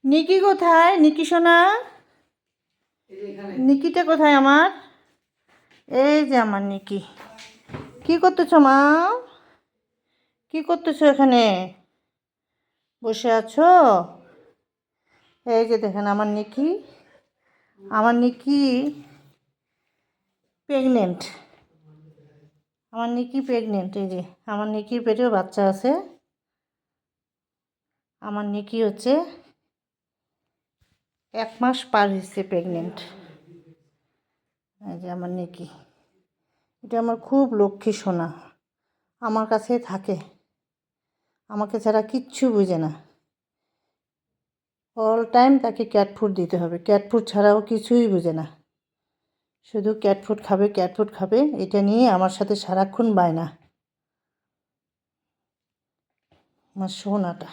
নিকি কোথায়? নিকি সোনা, নিকিটা কোথায় আমার? এই যে আমার নিকি। কি করতেছো মা? কি করতেছো এখানে? বসে আছো? এই যে দেখেন আমার নিকি। আমার নিকি প্রেগনেন্ট। আমার নিকি প্রেগনেন্ট। এই যে আমার নিকির পেটেও বাচ্চা আছে। আমার নিকি হচ্ছে 1 মাস পার হয়েছে প্রেগনেন্ট। এই যে আমার নিকি, এটা আমার খুব লক্ষ্মী সোনা, আমার কাছে থাকে, আমাকে ছাড়া কিচ্ছু বুঝে না। অল টাইম তাকে ক্যাট ফুড দিতে হবে, ক্যাট ফুড ছাড়াও কিছুই বুঝে না, শুধু ক্যাট ফুড খাবে, ক্যাট ফুড খাবে, এটা নিয়ে আমার সাথে সারাক্ষণ বায়না। আমার সোনাটা।